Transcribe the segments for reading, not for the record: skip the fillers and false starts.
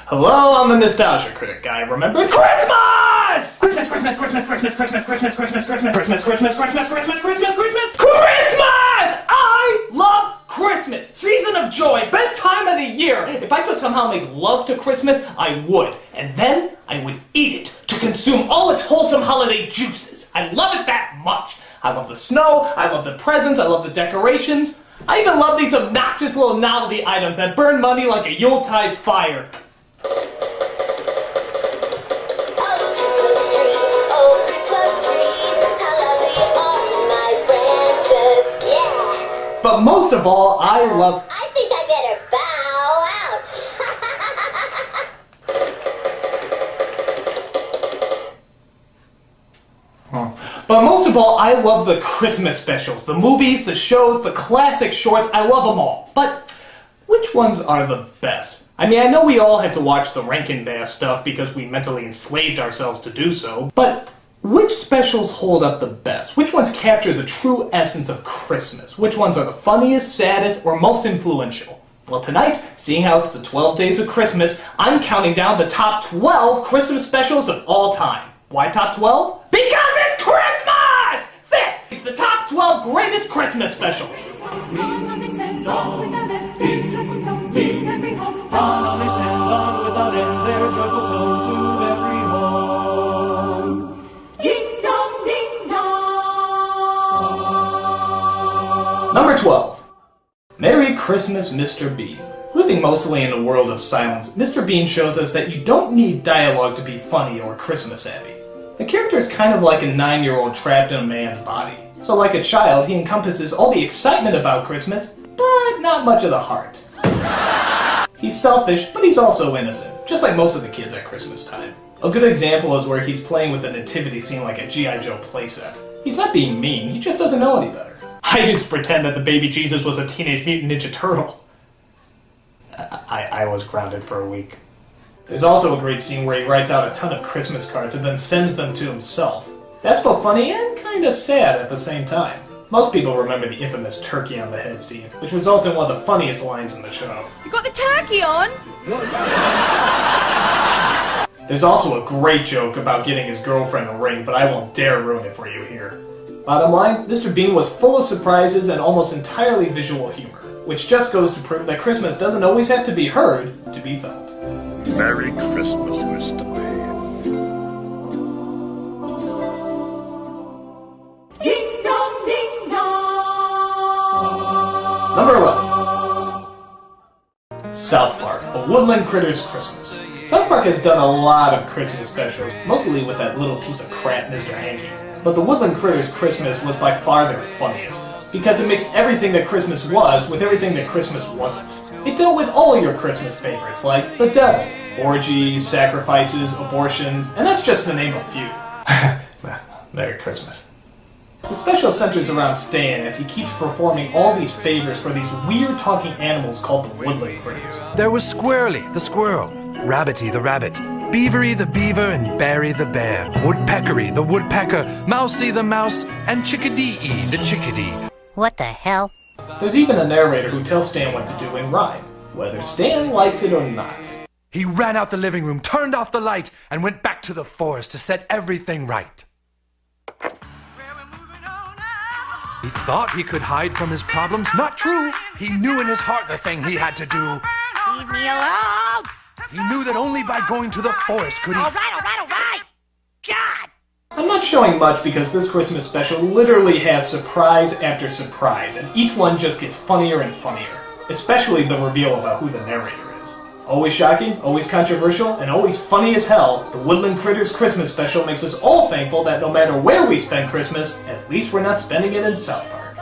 Hello, I'm the Nostalgia Critic guy. Remember Christmas! Christmas! I love Christmas! Season of joy, best time of the year! If I could somehow make love to Christmas, I would. And then I would eat it to consume all its wholesome holiday juices. I love it that much. I love the snow, I love the presents, I love the decorations. I even love these obnoxious little novelty items that burn money like a Yuletide fire. But most of all, I think I better bow out. But most of all, I love the Christmas specials. The movies, the shows, the classic shorts, I love them all. But which ones are the best? I mean, I know we all had to watch the Rankin Bass stuff because we mentally enslaved ourselves to do so, but which specials hold up the best? Which ones capture the true essence of Christmas? Which ones are the funniest, saddest, or most influential? Well, tonight, seeing how it's the 12 days of Christmas, I'm counting down the top 12 Christmas specials of all time. Why top 12? Because it's Christmas! This is the top 12 greatest Christmas specials. Number 12. Merry Christmas, Mr. Bean. Living mostly in a world of silence, Mr. Bean shows us that you don't need dialogue to be funny or Christmas savvy. The character is kind of like a 9-year-old trapped in a man's body. So like a child, he encompasses all the excitement about Christmas, but not much of the heart. He's selfish, but he's also innocent, just like most of the kids at Christmas time. A good example is where he's playing with the nativity scene like a G.I. Joe playset. He's not being mean, he just doesn't know any better. I used to pretend that the baby Jesus was a Teenage Mutant Ninja Turtle. I was grounded for a week. There's also a great scene where he writes out a ton of Christmas cards and then sends them to himself. That's both funny and kinda sad at the same time. Most people remember the infamous turkey on the head scene, which results in one of the funniest lines in the show. You got the turkey on? There's also a great joke about getting his girlfriend a ring, but I won't dare ruin it for you here. Bottom line, Mr. Bean was full of surprises and almost entirely visual humor, which just goes to prove that Christmas doesn't always have to be heard to be felt. Merry Christmas, Mr. Bean. Ding dong, ding dong. Number 11. South Park, A Woodland Critters Christmas. South Park has done a lot of Christmas specials, mostly with that little piece of crap Mr. Hanky. But The Woodland Critters Christmas was by far their funniest, because it mixed everything that Christmas was with everything that Christmas wasn't. It dealt with all your Christmas favorites, like the devil, orgies, sacrifices, abortions, and that's just to name a few. Merry Christmas. The special centers around Stan as he keeps performing all these favors for these weird talking animals called the Woodland Critters. There was Squirrely, the squirrel, Rabbity, the rabbit, Beavery, the beaver, and Barry, the bear, Woodpeckery, the woodpecker, Mousy, the mouse, and Chickadee, the chickadee. What the hell? There's even a narrator who tells Stan what to do in rhyme, whether Stan likes it or not. He ran out the living room, turned off the light, and went back to the forest to set everything right. He thought he could hide from his problems. Not true. He knew in his heart the thing he had to do. Leave me alone! He knew that only by going to the forest could he... All right! God! I'm not showing much because this Christmas special literally has surprise after surprise, and each one just gets funnier and funnier. Especially the reveal about who the narrator is. Always shocking, always controversial, and always funny as hell, the Woodland Critters Christmas special makes us all thankful that no matter where we spend Christmas, at least we're not spending it in South Park.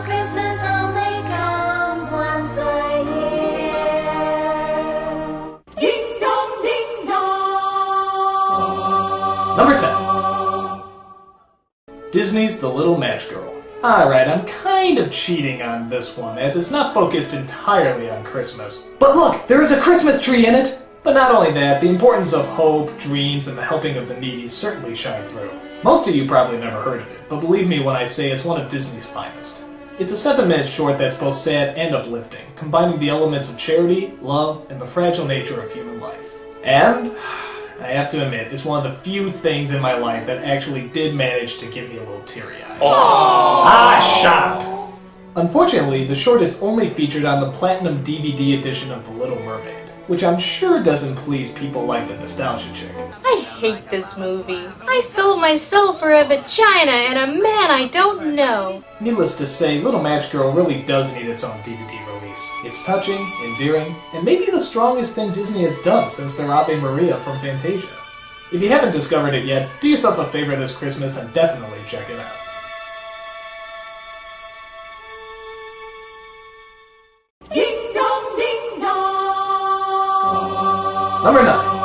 Christmas only comes once a year. Ding dong, ding dong. Number 10. Disney's The Little Match Girl. Alright, I'm kind of cheating on this one, as it's not focused entirely on Christmas. But look, there is a Christmas tree in it! But not only that, the importance of hope, dreams, and the helping of the needy certainly shine through. Most of you probably never heard of it, but believe me when I say it's one of Disney's finest. It's a 7-minute short that's both sad and uplifting, combining the elements of charity, love, and the fragile nature of human life. And I have to admit, it's one of the few things in my life that actually did manage to give me a little teary-eyed. Shut up! Unfortunately, the short is only featured on the Platinum DVD edition of The Little Mermaid, which I'm sure doesn't please people like the Nostalgia Chick. I hate this movie. I sold my soul for a vagina and a man I don't know. Needless to say, Little Match Girl really does need its own DVD release. It's touching, endearing, and maybe the strongest thing Disney has done since their Ave Maria from Fantasia. If you haven't discovered it yet, do yourself a favor this Christmas and definitely check it out. Ding dong, ding dong. Number 9.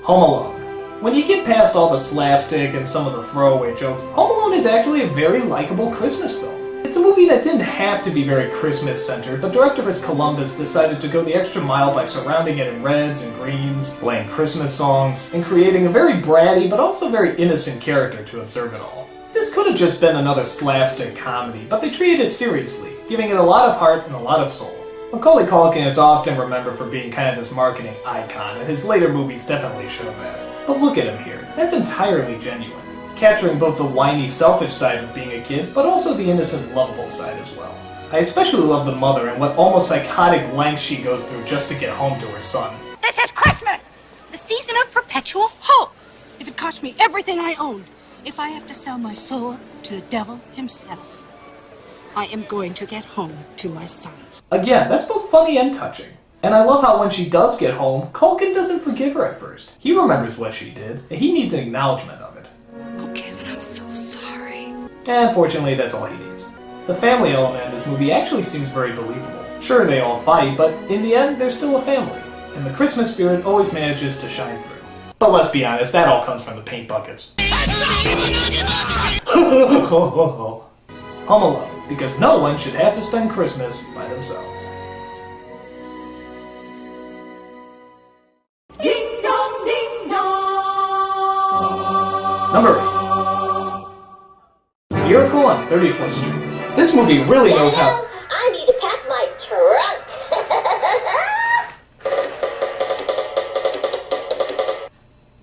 Home Alone. When you get past all the slapstick and some of the throwaway jokes, Home Alone is actually a very likable Christmas film. It's a movie that didn't have to be very Christmas-centered, but director Chris Columbus decided to go the extra mile by surrounding it in reds and greens, playing Christmas songs, and creating a very bratty but also very innocent character to observe it all. This could have just been another slapstick comedy, but they treated it seriously, giving it a lot of heart and a lot of soul. Macaulay Culkin is often remembered for being kind of this marketing icon, and his later movies definitely show that. But look at him here, that's entirely genuine, capturing both the whiny, selfish side of being a kid, but also the innocent, lovable side as well. I especially love the mother and what almost psychotic lengths she goes through just to get home to her son. This is Christmas! The season of perpetual hope! If it costs me everything I own, if I have to sell my soul to the devil himself, I am going to get home to my son. Again, that's both funny and touching. And I love how when she does get home, Culkin doesn't forgive her at first. He remembers what she did, and he needs an acknowledgement of it. Oh, Kevin, I'm so sorry. And fortunately, that's all he needs. The family element in this movie actually seems very believable. Sure, they all fight, but in the end, they're still a family. And the Christmas spirit always manages to shine through. But let's be honest, that all comes from the paint buckets. Home Alone, because no one should have to spend Christmas by themselves. Ding dong, ding dong. Number 8. Miracle on 34th Street. This movie really knows how... I need to pack my trunk.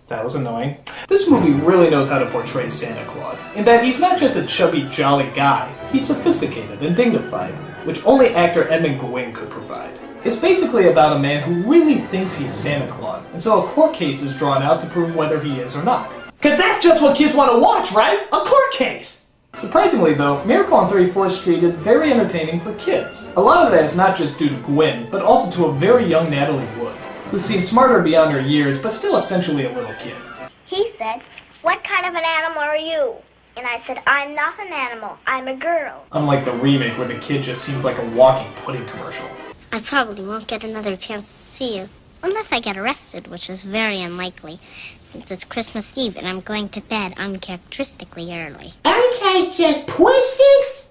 That was annoying. This movie really knows how to portray Santa Claus, in that he's not just a chubby, jolly guy, he's sophisticated and dignified, which only actor Edmund Gwynn could provide. It's basically about a man who really thinks he's Santa Claus, and so a court case is drawn out to prove whether he is or not. Cause that's just what kids want to watch, right? A court case! Surprisingly though, Miracle on 34th Street is very entertaining for kids. A lot of that is not just due to Gwynn, but also to a very young Natalie Wood, who seems smarter beyond her years, but still essentially a little kid. He said, "What kind of an animal are you?" And I said, "I'm not an animal, I'm a girl." Unlike the remake where the kid just seems like a walking pudding commercial. I probably won't get another chance to see you. Unless I get arrested, which is very unlikely, since it's Christmas Eve and I'm going to bed uncharacteristically early. Aren't I just precious?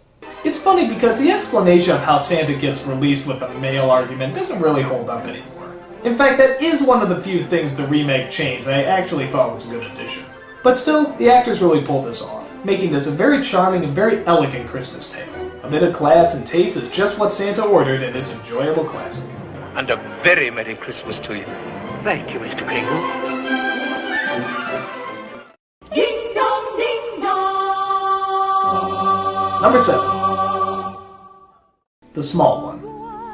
It's funny because the explanation of how Santa gets released with the mail argument doesn't really hold up anymore. In fact, that is one of the few things the remake changed that I actually thought was a good addition. But still, the actors really pulled this off, making this a very charming and very elegant Christmas tale. A bit of class and taste is just what Santa ordered in this enjoyable classic. And a very Merry Christmas to you. Thank you, Mr. Kringle. Ding dong, ding dong. Number 7. The Small One.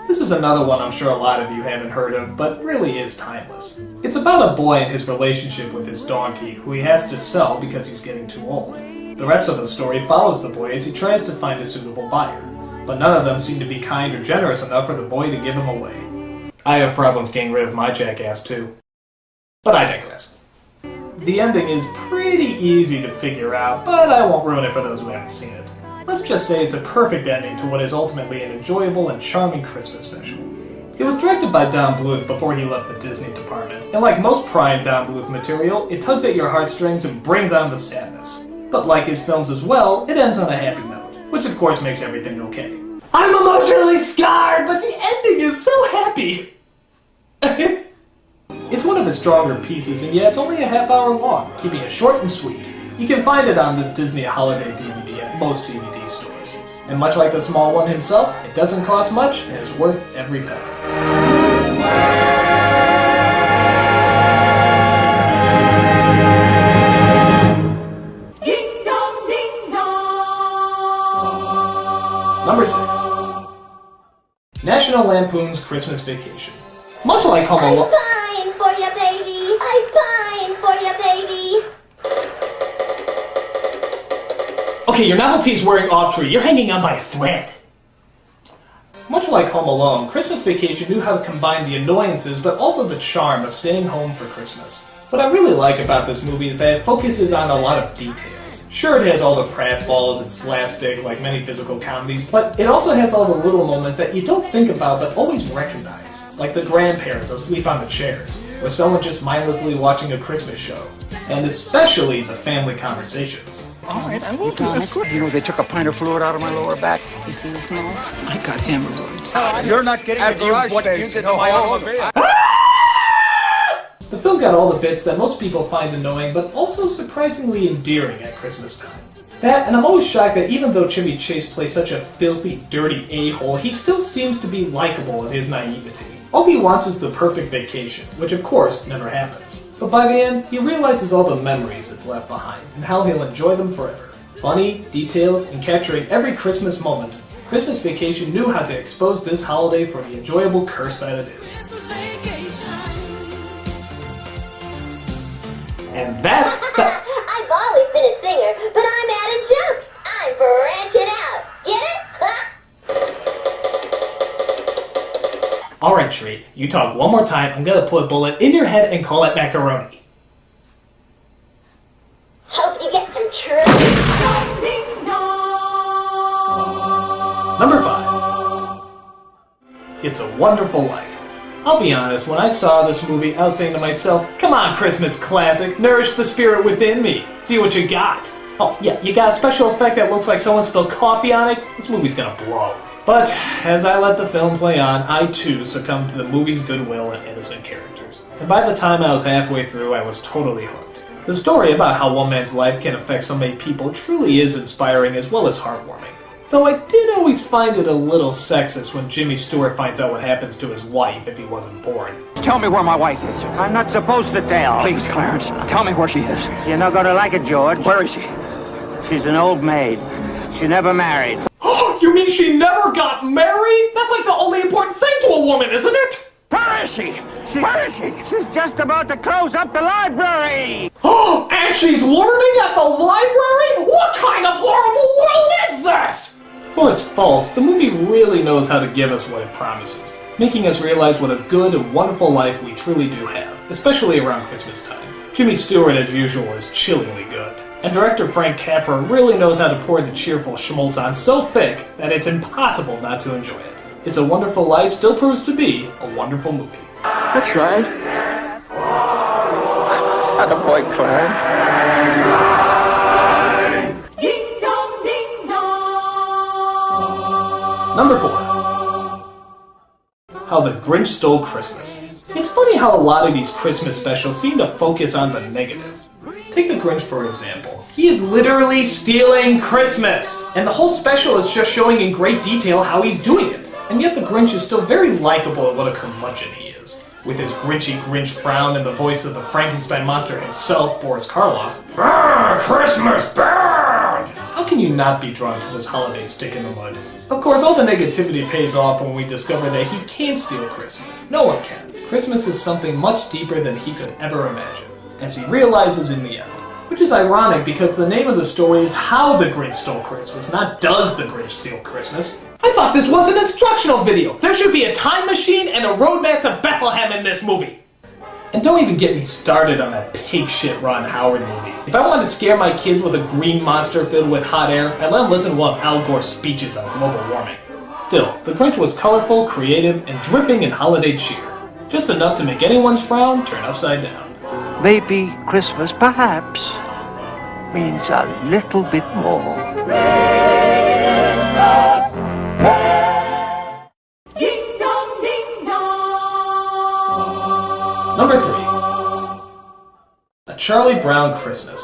This is another one I'm sure a lot of you haven't heard of, but really is timeless. It's about a boy and his relationship with his donkey, who he has to sell because he's getting too old. The rest of the story follows the boy as he tries to find a suitable buyer, but none of them seem to be kind or generous enough for the boy to give him away. I have problems getting rid of my jackass too. But I digress. The ending is pretty easy to figure out, but I won't ruin it for those who haven't seen it. Let's just say it's a perfect ending to what is ultimately an enjoyable and charming Christmas special. It was directed by Don Bluth before he left the Disney department, and like most prime Don Bluth material, it tugs at your heartstrings and brings on the sadness. But like his films as well, it ends on a happy note, which of course makes everything okay. I'm emotionally scarred, but the ending is so happy! It's one of his stronger pieces, and yet it's only a half hour long, keeping it short and sweet. You can find it on this Disney Holiday DVD at most DVD stores. And much like the Small One himself, it doesn't cost much and is worth every penny. Boone's Christmas Vacation. Much like Home Alone... I'm fine for you, baby. I'm fine for you, baby. Okay, your novelty's wearing off tree. You're hanging on by a thread. Much like Home Alone, Christmas Vacation knew how to combine the annoyances but also the charm of staying home for Christmas. What I really like about this movie is that it focuses on a lot of details. Sure, it has all the pratfalls and slapstick like many physical comedies, but it also has all the little moments that you don't think about but always recognize, like the grandparents asleep on the chairs, or someone just mindlessly watching a Christmas show, and especially the family conversations. Oh, you promise? You know, they took a pint of fluid out of my lower back. You see this small? I got hemorrhoids. You're not getting the garage space. You my automobile. The film got all the bits that most people find annoying, but also surprisingly endearing at Christmas time. That, and I'm always shocked that even though Chevy Chase plays such a filthy, dirty a-hole, he still seems to be likable in his naivety. All he wants is the perfect vacation, which of course never happens. But by the end, he realizes all the memories it's left behind, and how he'll enjoy them forever. Funny, detailed, and capturing every Christmas moment, Christmas Vacation knew how to expose this holiday for the enjoyable curse that it is. And that's the... I've always been a singer, but I'm out of jump. I'm branching out. Get it? Alright, Tree, you talk one more time, I'm gonna put a bullet in your head and call it macaroni. Hope you get some truth. Ding dong. Number 5. It's a Wonderful Life. I'll be honest, when I saw this movie, I was saying to myself, come on, Christmas classic, nourish the spirit within me. See what you got. Oh, yeah, you got a special effect that looks like someone spilled coffee on it? This movie's gonna blow. But, as I let the film play on, I too succumbed to the movie's goodwill and innocent characters. And by the time I was halfway through, I was totally hooked. The story about how one man's life can affect so many people truly is inspiring as well as heartwarming. Though I did always find it a little sexist when Jimmy Stewart finds out what happens to his wife if he wasn't born. Tell me where my wife is. I'm not supposed to tell. Please, Clarence, tell me where she is. You're not gonna like it, George. Where is she? She's an old maid. She never married. You mean she never got married? That's like the only important thing to a woman, isn't it? Where is she? Where is she? She's just about to close up the library! And she's learning at the library? What kind of horrible world is this? For its faults, the movie really knows how to give us what it promises, making us realize what a good and wonderful life we truly do have, especially around Christmas time. Jimmy Stewart, as usual, is chillingly good. And director Frank Capra really knows how to pour the cheerful schmaltz on so thick that it's impossible not to enjoy it. It's a Wonderful Life still proves to be a wonderful movie. That's right. Attaboy, Clarence. Ding dong, ding dong. Number 4. How the Grinch Stole Christmas. It's funny how a lot of these Christmas specials seem to focus on the negative. Take the Grinch for example. He is literally stealing Christmas! And the whole special is just showing in great detail how he's doing it. And yet the Grinch is still very likable at what a curmudgeon he is. With his grinchy Grinch frown and the voice of the Frankenstein monster himself, Boris Karloff. Brrr, Christmas bad! How can you not be drawn to this holiday stick in the mud? Of course, all the negativity pays off when we discover that he can't steal Christmas. No one can. Christmas is something much deeper than he could ever imagine, as he realizes in the end. Which is ironic because the name of the story is How the Grinch Stole Christmas, not Does the Grinch Steal Christmas. I thought this was an instructional video! There should be a time machine and a roadmap to Bethlehem in this movie! And don't even get me started on that pig shit Ron Howard movie. If I wanted to scare my kids with a green monster filled with hot air, I'd let them listen to one of Al Gore's speeches on global warming. Still, the Grinch was colorful, creative, and dripping in holiday cheer. Just enough to make anyone's frown turn upside down. Maybe Christmas, perhaps, means a little bit more. Ding dong, ding dong. Number 3. A Charlie Brown Christmas.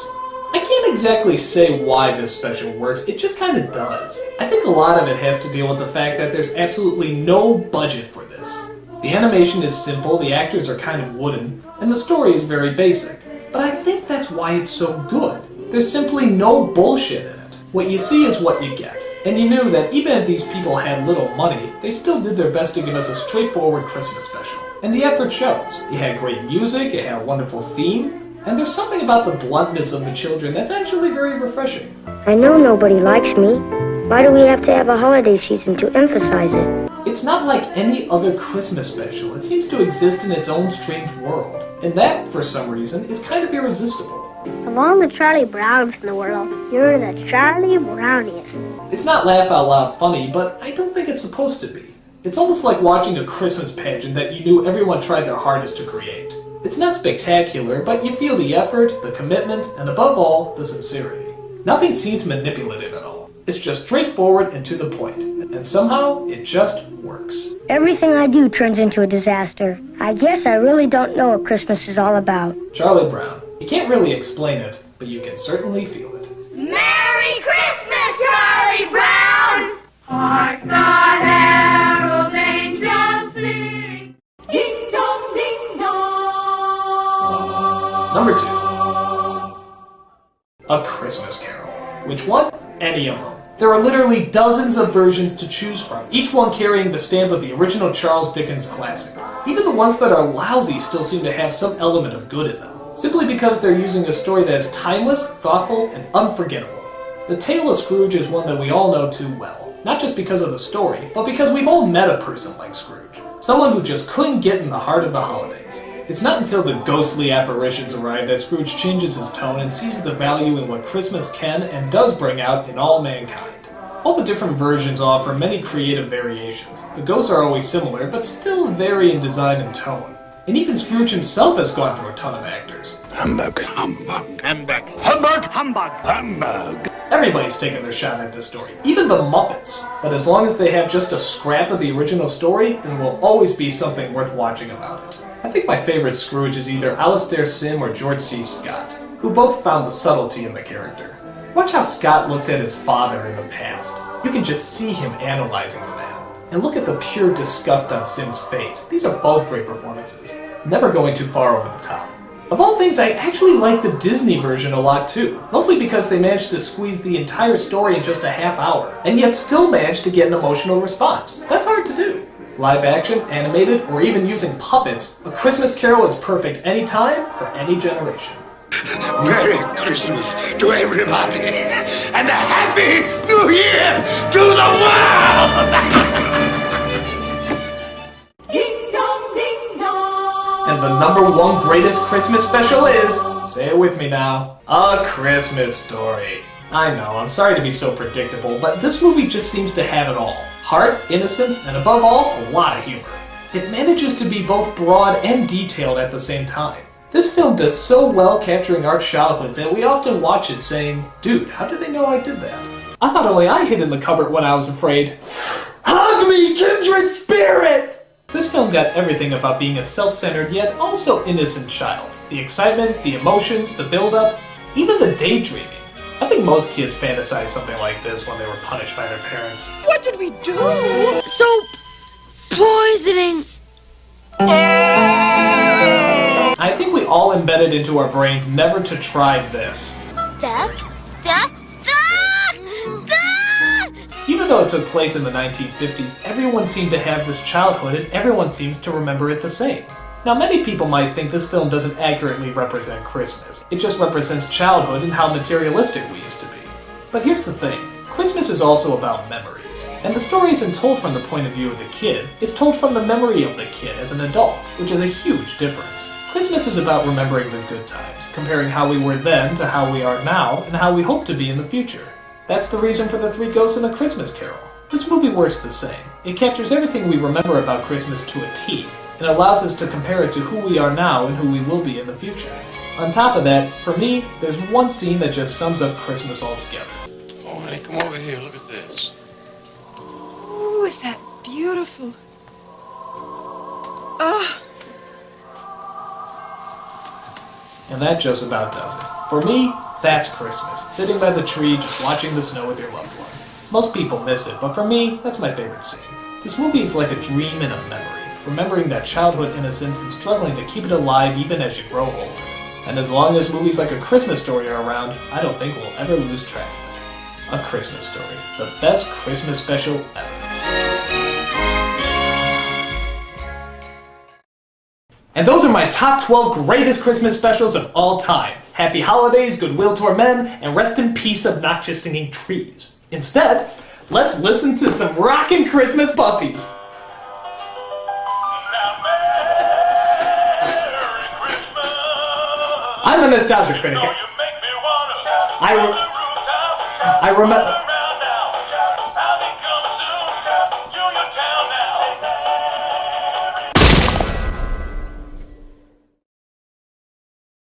I can't exactly say why this special works, it just kinda does. I think a lot of it has to deal with the fact that there's absolutely no budget for this. The animation is simple, the actors are kind of wooden, and the story is very basic. But I think that's why it's so good. There's simply no bullshit in it. What you see is what you get. And you knew that even if these people had little money, they still did their best to give us a straightforward Christmas special. And the effort shows. It had great music, it had a wonderful theme, and there's something about the bluntness of the children that's actually very refreshing. I know nobody likes me. Why do we have to have a holiday season to emphasize it? It's not like any other Christmas special. It seems to exist in its own strange world. And that, for some reason, is kind of irresistible. Of all the Charlie Browns in the world, you're the Charlie Browniest. It's not laugh out loud funny, but I don't think it's supposed to be. It's almost like watching a Christmas pageant that you knew everyone tried their hardest to create. It's not spectacular, but you feel the effort, the commitment, and above all, the sincerity. Nothing seems manipulative at all. It's just straightforward and to the point, and somehow it just works. Everything I do turns into a disaster. I guess I really don't know what Christmas is all about. Charlie Brown. You can't really explain it, but you can certainly feel it. Merry Christmas, Charlie Brown! Hark the herald angels sing. Ding dong, ding dong. Number 2. A Christmas Carol. Which one? Any of them. There are literally dozens of versions to choose from, each one carrying the stamp of the original Charles Dickens classic. Even the ones that are lousy still seem to have some element of good in them, simply because they're using a story that is timeless, thoughtful, and unforgettable. The Tale of Scrooge is one that we all know too well, not just because of the story, but because we've all met a person like Scrooge, someone who just couldn't get in the heart of the holidays. It's not until the ghostly apparitions arrive that Scrooge changes his tone and sees the value in what Christmas can and does bring out in all mankind. All the different versions offer many creative variations. The ghosts are always similar, but still vary in design and tone. And even Scrooge himself has gone through a ton of actors. Humbug. Humbug. Humbug. Humbug. Humbug. Humbug. Everybody's taken their shot at this story, even the Muppets. But as long as they have just a scrap of the original story, then there will always be something worth watching about it. I think my favorite Scrooge is either Alastair Sim or George C. Scott, who both found the subtlety in the character. Watch how Scott looks at his father in the past. You can just see him analyzing the man. And look at the pure disgust on Sim's face. These are both great performances, never going too far over the top. Of all things, I actually like the Disney version a lot too, mostly because they managed to squeeze the entire story in just a half hour, and yet still managed to get an emotional response. That's hard to do. Live action, animated, or even using puppets, A Christmas Carol is perfect anytime, for any generation. Merry Christmas to everybody, and a Happy New Year to the world! Ding dong, ding dong. And the #1 greatest Christmas special is, say it with me now, A Christmas Story. I know, I'm sorry to be so predictable, but this movie just seems to have it all. Heart, innocence, and above all, a lot of humor. It manages to be both broad and detailed at the same time. This film does so well capturing our childhood that we often watch it saying, dude, how did they know I did that? I thought only I hid in the cupboard when I was afraid. Hug me, kindred spirit! This film got everything about being a self-centered yet also innocent child. The excitement, the emotions, the build-up, even the daydreaming. I think most kids fantasize something like this when they were punished by their parents. What did we do? Soap poisoning. I think we all embedded into our brains never to try this. Duck, duck, duck, duck! Even though it took place in the 1950s, everyone seemed to have this childhood and everyone seems to remember it the same. Now many people might think this film doesn't accurately represent Christmas. It just represents childhood and how materialistic we used to be. But here's the thing, Christmas is also about memories. And the story isn't told from the point of view of the kid, it's told from the memory of the kid as an adult, which is a huge difference. Christmas is about remembering the good times, comparing how we were then to how we are now, and how we hope to be in the future. That's the reason for the 3 ghosts in A Christmas Carol. This movie works the same. It captures everything we remember about Christmas to a T, and allows us to compare it to who we are now and who we will be in the future. On top of that, for me, there's one scene that just sums up Christmas altogether. Oh, honey, come over here. Look at this. Oh, is that beautiful? Oh. And that just about does it. For me, that's Christmas. Sitting by the tree, just watching the snow with your loved one. Most people miss it, but for me, that's my favorite scene. This movie is like a dream and a memory, remembering that childhood innocence and struggling to keep it alive even as you grow older. And as long as movies like A Christmas Story are around, I don't think we'll ever lose track of it. A Christmas Story, the best Christmas special ever. And those are my top 12 greatest Christmas specials of all time. Happy holidays, goodwill toward men, and rest in peace, obnoxious singing trees. Instead, let's listen to some rockin' Christmas puppies. I'm a Nostalgia Critic. I remember...